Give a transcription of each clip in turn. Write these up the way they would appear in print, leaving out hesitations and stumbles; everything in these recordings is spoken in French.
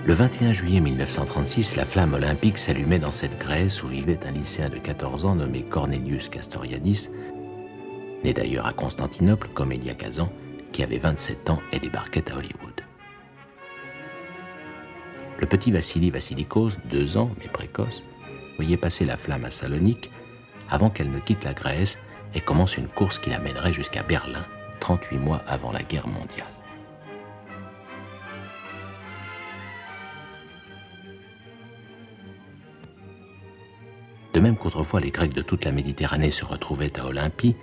Le 21 juillet 1936, la flamme olympique s'allumait dans cette Grèce où vivait un lycéen de 14 ans nommé Cornelius Castoriadis, né d'ailleurs à Constantinople comme Elia Kazan, qui avait 27 ans et débarquait à Hollywood. Le petit Vassili Vassilikos, 2 ans mais précoce, voyait passer la flamme à Salonique avant qu'elle ne quitte la Grèce et commence une course qui l'amènerait jusqu'à Berlin, 38 mois avant la guerre mondiale. De même qu'autrefois les Grecs de toute la Méditerranée se retrouvaient à Olympie,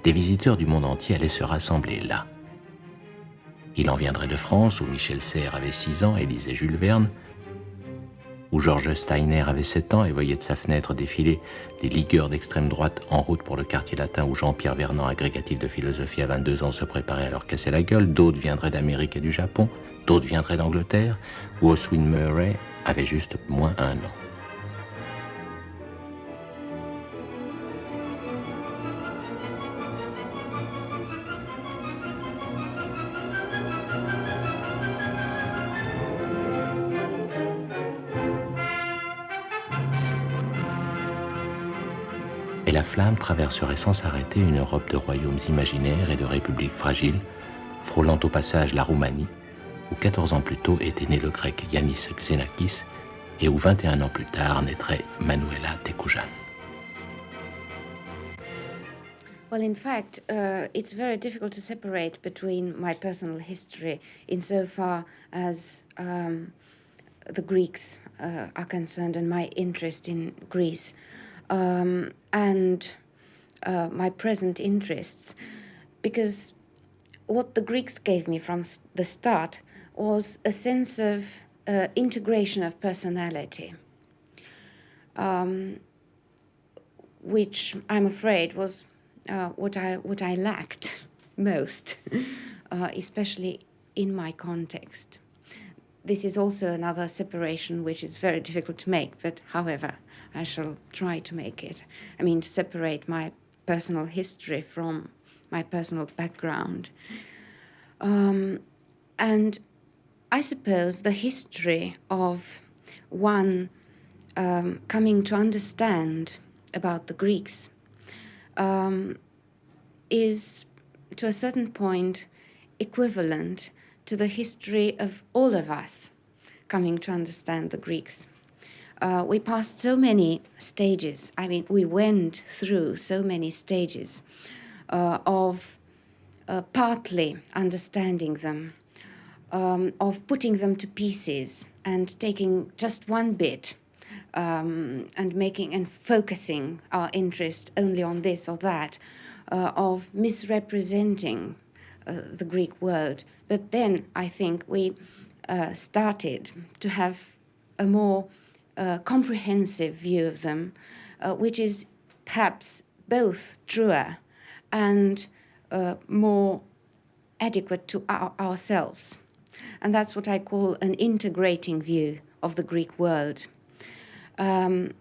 des visiteurs du monde entier allaient se rassembler là. Il en viendrait de France, où Michel Serres avait 6 ans et lisait Jules Verne, où Georges Steiner avait 7 ans et voyait de sa fenêtre défiler les ligueurs d'extrême droite en route pour le quartier latin, où Jean-Pierre Vernant, agrégatif de philosophie à 22 ans, se préparait à leur casser la gueule. D'autres viendraient d'Amérique et du Japon, d'autres viendraient d'Angleterre, où Oswin Murray avait juste moins 1 an. Et la flamme traverserait sans s'arrêter une Europe de royaumes imaginaires et de républiques fragiles, frôlant au passage la Roumanie, où 14 ans plus tôt était né le grec Yannis Xenakis, et où 21 ans plus tard naîtrait Manuela Tekoujan. Well, in fact, it's very difficult to separate between my personal history insofar as the Greeks are concerned and my interest in Greece. And my present interests, because what the Greeks gave me from the start was a sense of integration of personality, which I'm afraid was what I lacked most, especially in my context. This is also another separation which is very difficult to make, but however, I shall try to make it. I mean, to separate my personal history from my personal background. And I suppose the history of one coming to understand about the Greeks is, to a certain point, equivalent to the history of all of us coming to understand the Greeks. We passed so many stages. I mean, we went through so many stages of partly understanding them, of putting them to pieces and taking just one bit and making and focusing our interest only on this or that, of misrepresenting the Greek world. But then I think we started to have a more comprehensive view of them, which is perhaps both truer and more adequate to ourselves. And that's what I call an integrating view of the Greek world. And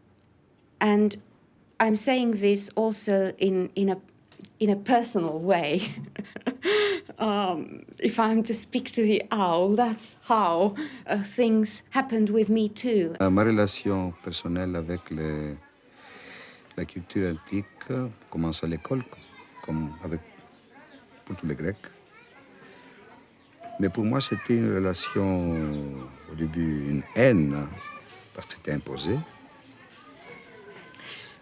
I'm saying this also in a personal way. If I'm to speak to the owl, that's how things happened with me too. Ma relation personnelle avec la culture antique commence à l'école, comme pour tous les Grecs. Mais pour moi, c'était une relation, au début, une haine, parce que c'était imposé.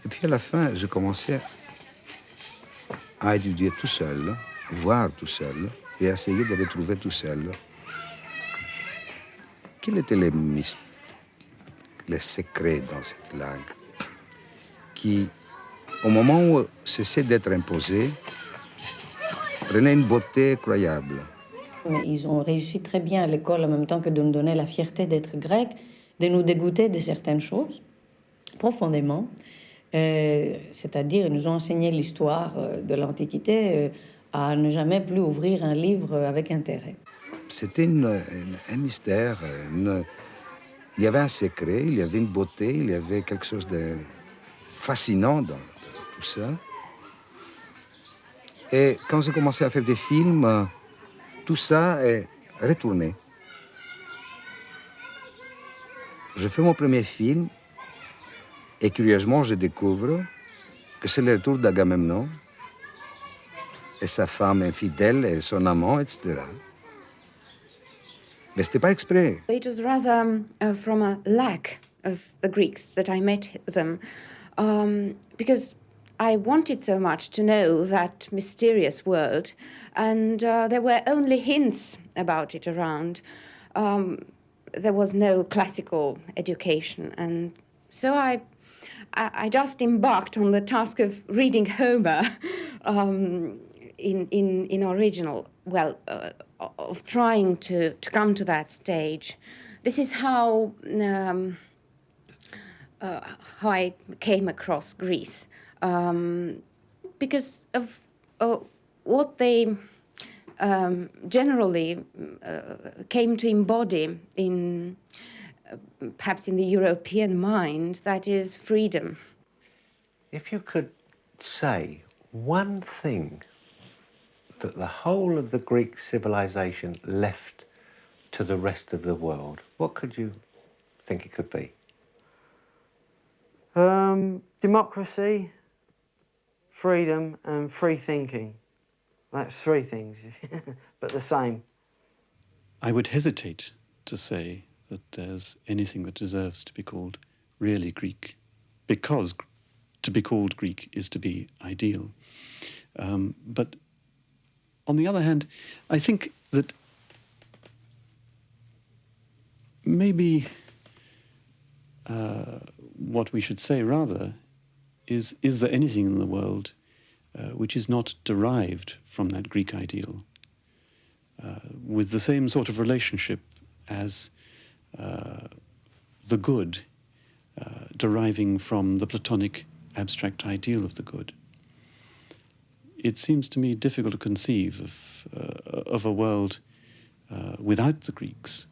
Et puis à la fin, je commençais à étudier tout seul, à voir tout seul, et à essayer de retrouver tout seul quels étaient les secrets dans cette langue qui, au moment où cessait d'être imposé, prenait une beauté incroyable. Ils ont réussi très bien à l'école en même temps que de nous donner la fierté d'être grecs, de nous dégoûter de certaines choses, profondément. C'est-à-dire, ils nous ont enseigné l'histoire de l'Antiquité à ne jamais plus ouvrir un livre avec intérêt. C'était un mystère. Il y avait un secret, il y avait une beauté, il y avait quelque chose de fascinant dans tout ça. Et quand j'ai commencé à faire des films, tout ça est retourné. Je fais mon premier film et curieusement, je découvre que c'est le retour d'Agamemnon et sa femme infidèle et son amant, etc. Mais c'était pas exprès. It was rather from a lack of the Greeks that I met them, because I wanted so much to know that mysterious world, and there were only hints about it around. There was no classical education, and so I just embarked on the task of reading Homer in original. Well, of trying to come to that stage. This is how I came across Greece, because of what they generally came to embody in perhaps in the European mind, that is freedom. If you could say one thing that the whole of the Greek civilization left to the rest of the world, what could you think it could be? Democracy, freedom, and free thinking. That's three things, but the same. I would hesitate to say that there's anything that deserves to be called really Greek, because to be called Greek is to be ideal. But on the other hand, I think that maybe what we should say rather is there anything in the world which is not derived from that Greek ideal, with the same sort of relationship as the good deriving from the Platonic abstract ideal of the good? It seems to me difficult to conceive of a world without the Greeks,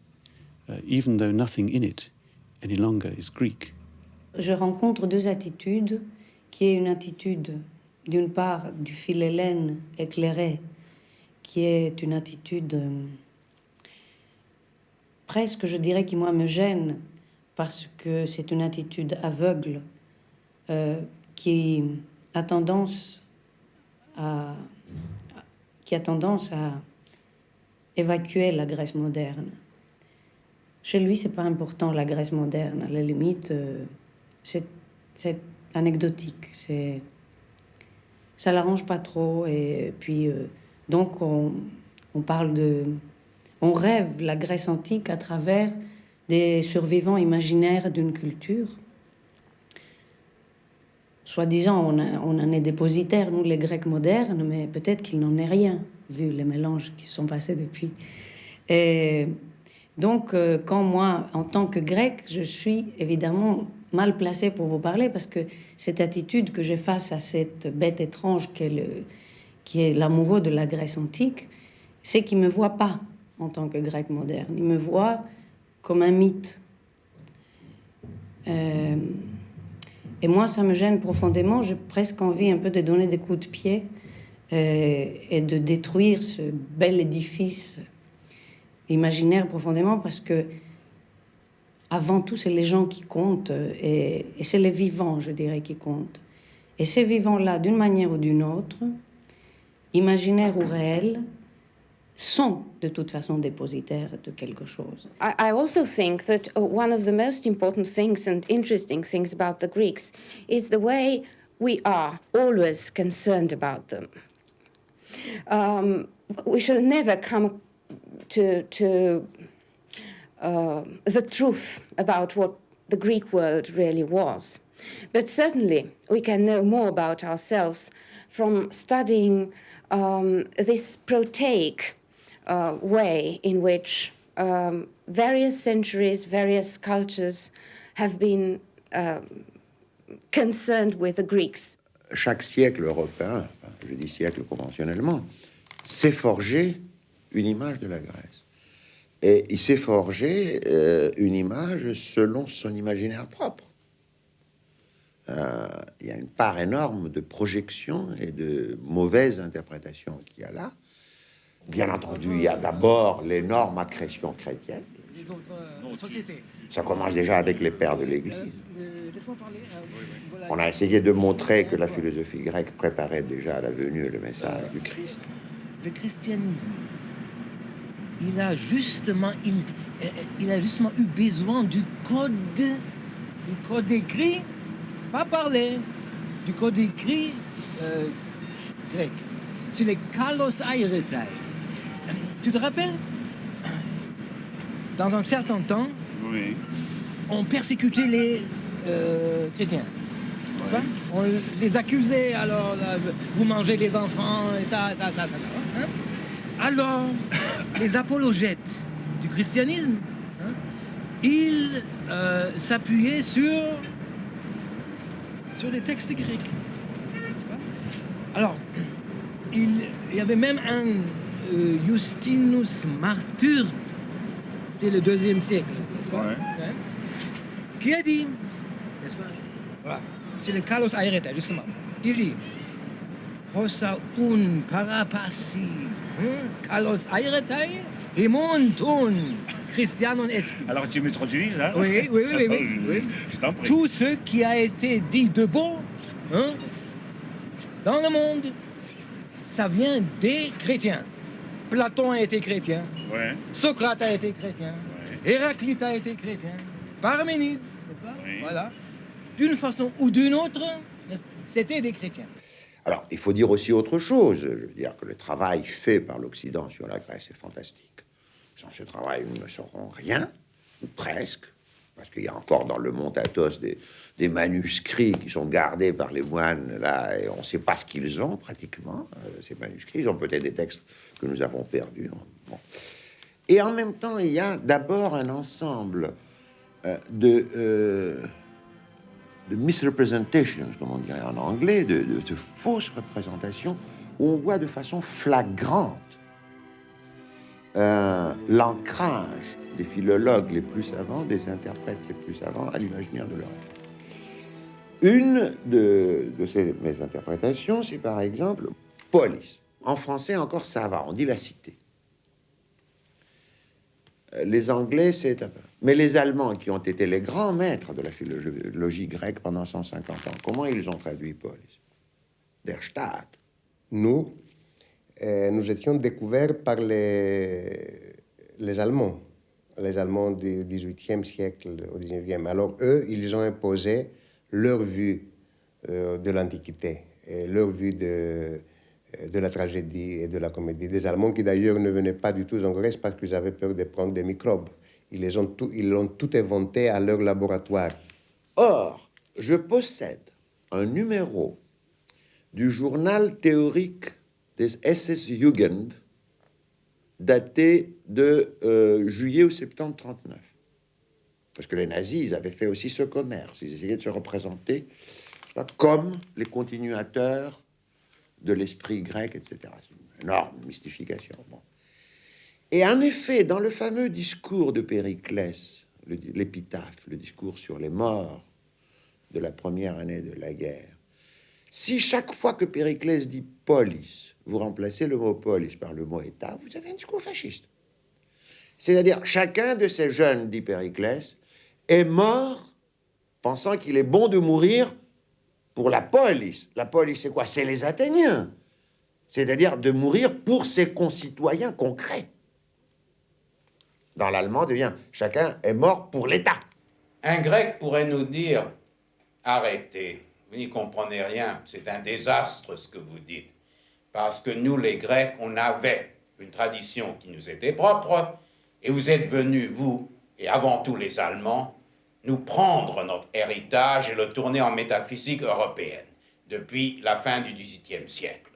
even though nothing in it any longer is Greek. Je rencontre deux attitudes, qui est une attitude d'une part du philhellène éclairé, qui est une attitude presque, je dirais, qui moi me gêne, parce que c'est une attitude aveugle qui a tendance à évacuer la Grèce moderne. Chez lui, c'est pas important la Grèce moderne. À la limite, c'est anecdotique. Ça l'arrange pas trop. Et puis, donc, on rêve la Grèce antique à travers des survivants imaginaires d'une culture. Soi-disant, on en est dépositaire, nous, les Grecs modernes, mais peut-être qu'il n'en est rien, vu les mélanges qui sont passés depuis. Et donc, quand moi, en tant que Grec, je suis évidemment mal placée pour vous parler, parce que cette attitude que j'ai face à cette bête étrange qui est l'amoureux de la Grèce antique, c'est qu'il ne me voit pas en tant que Grec moderne. Il me voit comme un mythe. Et moi, ça me gêne profondément. J'ai presque envie un peu de donner des coups de pied et de détruire ce bel édifice imaginaire profondément, parce que avant tout, c'est les gens qui comptent et c'est les vivants, je dirais, qui comptent. Et ces vivants-là, d'une manière ou d'une autre, imaginaires ou réels, sont de toute façon dépositaires de quelque chose. I also think that one of the most important things and interesting things about the Greeks is the way we are always concerned about them. We shall never come to the truth about what the Greek world really was. But certainly we can know more about ourselves from studying this protaic way in which various centuries, various cultures have been concerned with the Greeks. Chaque siècle européen, je dis siècle conventionnellement, s'est forgé une image de la Grèce. Et il s'est forgé une image selon son imaginaire propre. Il y a une part énorme de projection et de mauvaise interprétation qu'il y a là. Bien entendu, il y a d'abord l'énorme accrétion chrétienne, bien les autres sociétés. Ça commence déjà avec les pères de l'Église. Laisse-moi parler. Voilà. On a essayé de montrer que la philosophie grecque préparait déjà la venue et le message du Christ. Le christianisme, il a justement eu besoin du code écrit, pas parlé, du code écrit grec. C'est les kalos airetai. Tu te rappelles? Dans un certain temps, Oui. on persécutait les chrétiens. N'est-ce pas? On les accusait, alors vous mangez les enfants, et ça. Hein? Alors, les apologètes du christianisme, hein, ils s'appuyaient sur les textes grecs. N'est-ce pas? Alors, il y avait même un Justinus Martyr, c'est le 2e siècle, n'est-ce pas? Ouais. Hein, qui a dit, n'est-ce pas? Voilà, c'est le Kalos Aereta, justement. Il dit, Hossa un parapasi, Kalos Aeretai, Hemontun, Christianon est. Alors tu me traduis là? Oui. Je t'en prie. Tout ce qui a été dit de beau, hein, dans le monde, ça vient des chrétiens. Platon a été chrétien, Ouais. Socrate a été chrétien, Ouais. Héraclite a été chrétien, Parménide, n'est-ce pas? Oui. Voilà. D'une façon ou d'une autre, c'était des chrétiens. Alors, il faut dire aussi autre chose. Je veux dire que le travail fait par l'Occident sur la Grèce est fantastique. Sans ce travail, nous ne saurons rien, ou presque, parce qu'il y a encore dans le Mont Athos des manuscrits qui sont gardés par les moines, là, et on ne sait pas ce qu'ils ont, pratiquement, ces manuscrits. Ils ont peut-être des textes que nous avons perdus. Bon. Et en même temps, il y a d'abord un ensemble de misrepresentations, comme on dirait en anglais, de fausses représentations, où on voit de façon flagrante l'ancrage des philologues les plus savants, des interprètes les plus savants à l'imaginaire de l'Europe. Une de mes interprétations, c'est par exemple polis. En français encore ça va, on dit la cité. Les Anglais, c'est un peu... Mais les Allemands, qui ont été les grands maîtres de la philologie grecque pendant 150 ans, comment ils ont traduit polis? Der Staat. Nous étions découverts par les Allemands du XVIIIe siècle au XIXe. Alors eux, ils ont imposé leur vue de l'Antiquité, et leur vue de la tragédie et de la comédie. Des Allemands qui d'ailleurs ne venaient pas du tout en Grèce parce qu'ils avaient peur de prendre des microbes. Ils l'ont tout inventé à leur laboratoire. Or, je possède un numéro du journal théorique des SS-Jugend daté de juillet ou septembre 39. Parce que les nazis, ils avaient fait aussi ce commerce. Ils essayaient de se représenter comme les continuateurs de l'esprit grec, etc. C'est une énorme mystification. Bon. Et en effet, dans le fameux discours de Périclès, l'épitaphe, le discours sur les morts de la première année de la guerre, si chaque fois que Périclès dit polis, vous remplacez le mot polis par le mot État, vous avez un discours fasciste. C'est-à-dire, chacun de ces jeunes, dit Périclès, est mort pensant qu'il est bon de mourir pour la polis. La polis, c'est quoi? C'est les Athéniens. C'est-à-dire de mourir pour ses concitoyens concrets. Dans l'allemand, devient chacun est mort pour l'État. Un grec pourrait nous dire « Arrêtez, vous n'y comprenez rien, c'est un désastre ce que vous dites. » Parce que nous, les Grecs, on avait une tradition qui nous était propre, et vous êtes venus, vous, et avant tout les Allemands, nous prendre notre héritage et le tourner en métaphysique européenne, depuis la fin du XVIIIe siècle,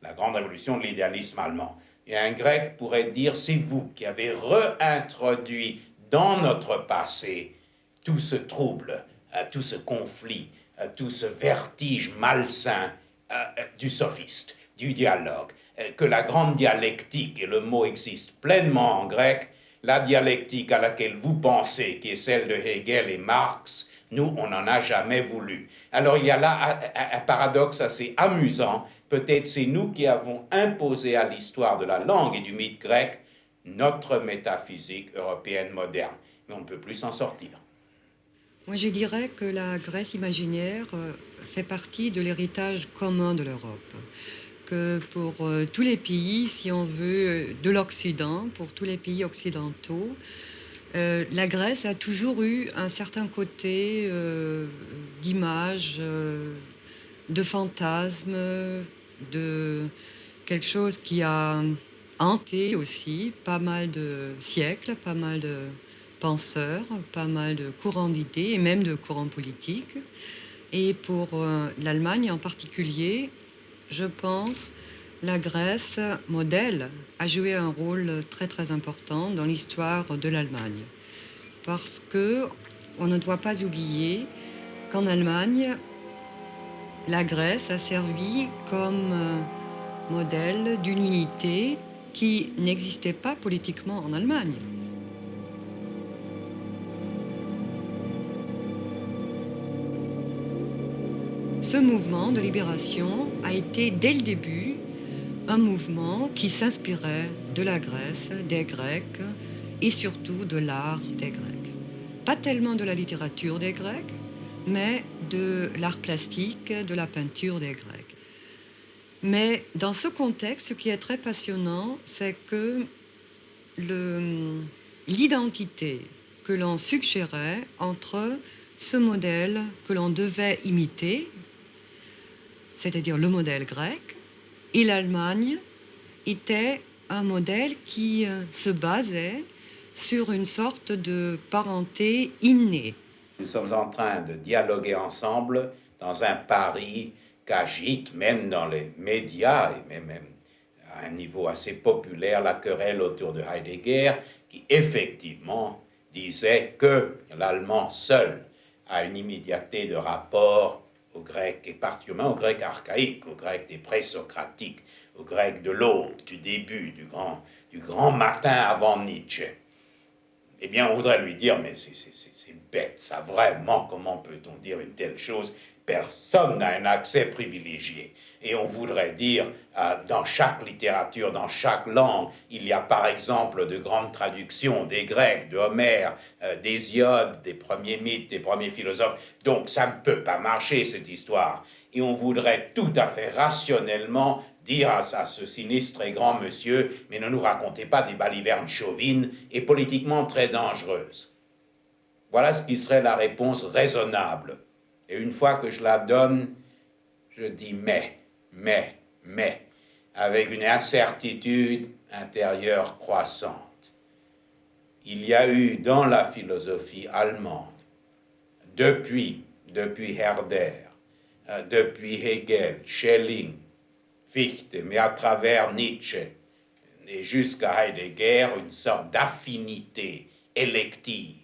la grande révolution de l'idéalisme allemand. Et un Grec pourrait dire, c'est vous qui avez réintroduit dans notre passé tout ce trouble, tout ce conflit, tout ce vertige malsain du sophiste, du dialogue, que la grande dialectique, et le mot existe pleinement en grec, la dialectique à laquelle vous pensez, qui est celle de Hegel et Marx, nous, on n'en a jamais voulu. Alors il y a là un paradoxe assez amusant. Peut-être c'est nous qui avons imposé à l'histoire de la langue et du mythe grec notre métaphysique européenne moderne. Mais on ne peut plus s'en sortir. Moi, je dirais que la Grèce imaginaire fait partie de l'héritage commun de l'Europe. Que pour tous les pays, si on veut, de l'Occident, pour tous les pays occidentaux, la Grèce a toujours eu un certain côté d'image, de fantasme, de quelque chose qui a hanté aussi pas mal de siècles, pas mal de penseurs, pas mal de courants d'idées et même de courants politiques. Et pour l'Allemagne en particulier, je pense, la Grèce modèle a joué un rôle très très important dans l'histoire de l'Allemagne. Parce que on ne doit pas oublier qu'en Allemagne, la Grèce a servi comme modèle d'une unité qui n'existait pas politiquement en Allemagne. Ce mouvement de libération a été dès le début un mouvement qui s'inspirait de la Grèce, des Grecs et surtout de l'art des Grecs. Pas tellement de la littérature des Grecs, mais de l'art plastique, de la peinture des Grecs. Mais dans ce contexte, ce qui est très passionnant, c'est que l'identité que l'on suggérait entre ce modèle que l'on devait imiter, c'est-à-dire le modèle grec, et l'Allemagne, était un modèle qui se basait sur une sorte de parenté innée. Nous sommes en train de dialoguer ensemble dans un Paris qu'agite, même dans les médias, et même à un niveau assez populaire, la querelle autour de Heidegger, qui effectivement disait que l'allemand seul a une immédiateté de rapport aux Grecs, et particulièrement aux Grecs archaïques, aux Grecs des présocratiques, aux Grecs de l'aube, du début, du grand matin avant Nietzsche. Eh bien, on voudrait lui dire, mais c'est bête, ça, vraiment, comment peut-on dire une telle chose? Personne n'a un accès privilégié. Et on voudrait dire, dans chaque littérature, dans chaque langue, il y a par exemple de grandes traductions des Grecs, de Homère, d'Hésiode, des premiers mythes, des premiers philosophes. Donc ça ne peut pas marcher, cette histoire. Et on voudrait tout à fait rationnellement dire à ce sinistre et grand monsieur, mais ne nous racontez pas des balivernes chauvines et politiquement très dangereuses. Voilà ce qui serait la réponse raisonnable. Et une fois que je la donne, je dis mais, avec une incertitude intérieure croissante. Il y a eu dans la philosophie allemande, depuis Herder, depuis Hegel, Schelling, Fichte, mais à travers Nietzsche et jusqu'à Heidegger, une sorte d'affinité élective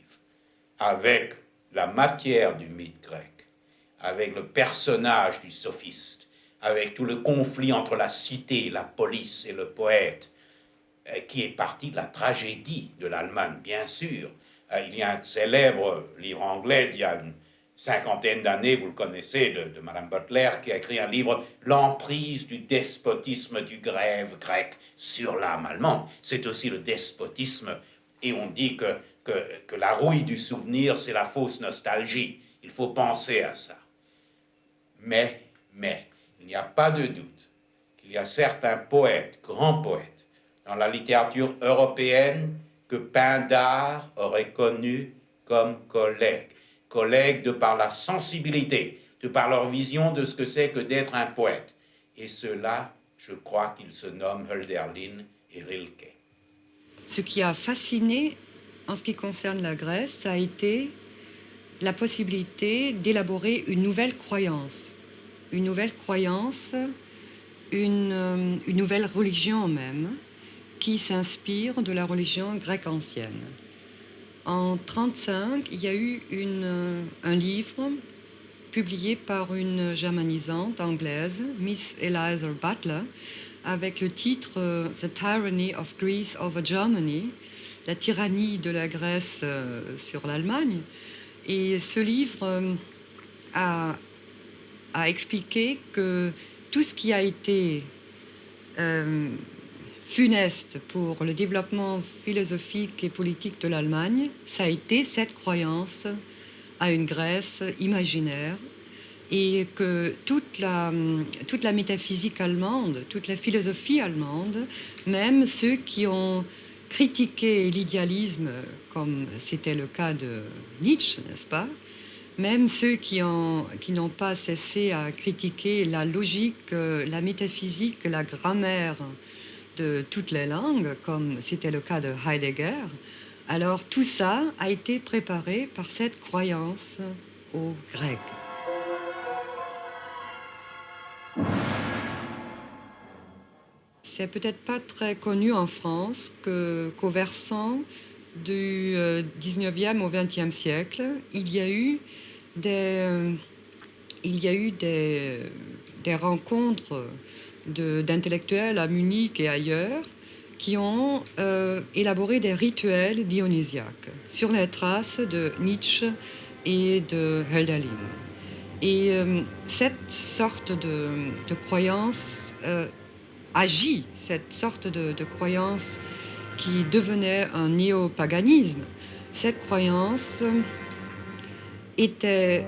avec la matière du mythe grec, avec le personnage du sophiste, avec tout le conflit entre la cité, la police et le poète, qui est parti de la tragédie de l'Allemagne, bien sûr. Il y a un célèbre livre anglais d'il y a une cinquantaine d'années, vous le connaissez, de Madame Butler, qui a écrit un livre « L'emprise du despotisme du grève grec sur l'âme allemande ». C'est aussi le despotisme, et on dit que la rouille du souvenir, c'est la fausse nostalgie. Il faut penser à ça. Mais, il n'y a pas de doute qu'il y a certains poètes, grands poètes, dans la littérature européenne que Pindare aurait connu comme collègues de par la sensibilité, de par leur vision de ce que c'est que d'être un poète. Et ceux-là, je crois qu'ils se nomment Hölderlin et Rilke. Ce qui a fasciné en ce qui concerne la Grèce, ça a été la possibilité d'élaborer une nouvelle croyance, une nouvelle religion même, qui s'inspire de la religion grecque ancienne. En 1935, il y a eu un livre publié par une germanisante anglaise, Miss Eliza Butler, avec le titre « The Tyranny of Greece over Germany », la tyrannie de la Grèce sur l'Allemagne. Et ce livre a expliqué que tout ce qui a été funeste pour le développement philosophique et politique de l'Allemagne, ça a été cette croyance à une Grèce imaginaire, et que toute la métaphysique allemande, toute la philosophie allemande, même ceux qui ont critiqué l'idéalisme, comme c'était le cas de Nietzsche, n'est-ce pas? Même ceux qui n'ont pas cessé à critiquer la logique, la métaphysique, la grammaire de toutes les langues, comme c'était le cas de Heidegger, alors tout ça a été préparé par cette croyance aux Grecs. C'est peut-être pas très connu en France qu'au versant du 19e au 20e siècle, il y a eu des rencontres d'intellectuels à Munich et ailleurs qui ont élaboré des rituels dionysiaques sur les traces de Nietzsche et de Hölderlin. Et cette sorte de croyance agit, cette sorte de croyance qui devenait un néopaganisme, cette croyance était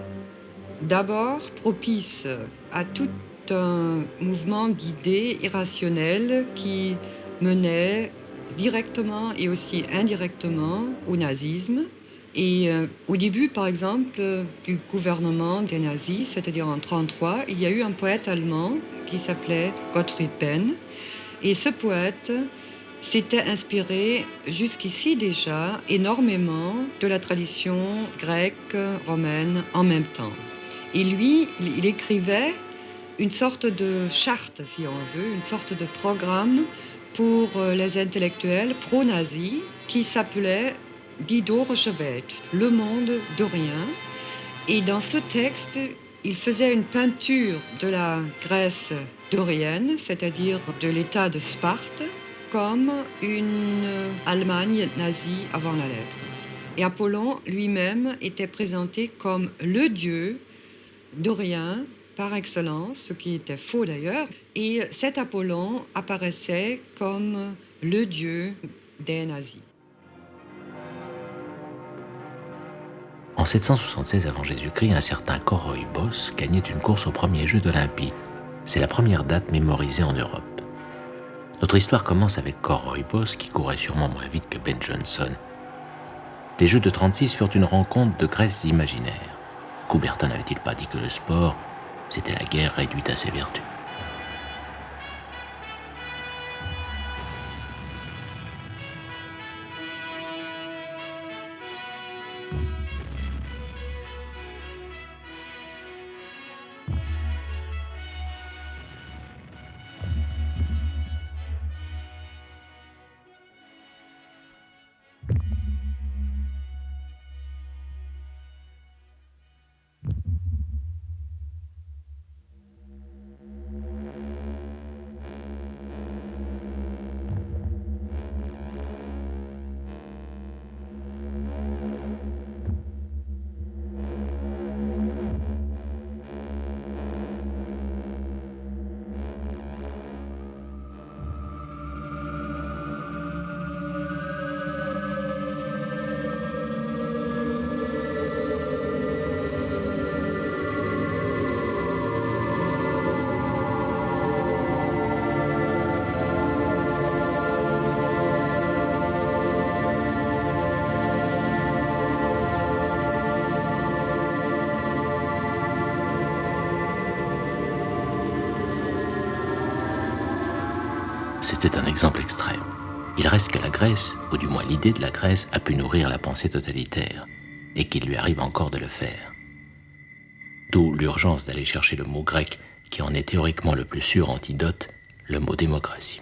d'abord propice à tout un mouvement d'idées irrationnelles qui menait directement et aussi indirectement au nazisme. Et au début, par exemple, du gouvernement des nazis, c'est-à-dire en 1933, il y a eu un poète allemand qui s'appelait Gottfried Benn. Et ce poète s'était inspiré jusqu'ici déjà énormément de la tradition grecque, romaine en même temps. Et lui, il écrivait une sorte de charte, si on veut, une sorte de programme pour les intellectuels pro-nazis qui s'appelait Die Dorische Welt, le monde dorien. Et dans ce texte, il faisait une peinture de la Grèce dorienne, c'est-à-dire de l'État de Sparte, comme une Allemagne nazie avant la lettre. Et Apollon lui-même était présenté comme le dieu dorien par excellence, ce qui était faux d'ailleurs. Et cet Apollon apparaissait comme le dieu des nazis. En 776 avant Jésus-Christ, un certain Coroïbos gagnait une course aux premiers Jeux d'Olympie. C'est la première date mémorisée en Europe. Notre histoire commence avec Coroïbos, qui courait sûrement moins vite que Ben Jonson. Les Jeux de 36 furent une rencontre de Grèces imaginaires. Coubertin n'avait-il pas dit que le sport, c'était la guerre réduite à ses vertus? C'était un exemple extrême. Il reste que la Grèce, ou du moins l'idée de la Grèce, a pu nourrir la pensée totalitaire, et qu'il lui arrive encore de le faire. D'où l'urgence d'aller chercher le mot grec qui en est théoriquement le plus sûr antidote, le mot démocratie.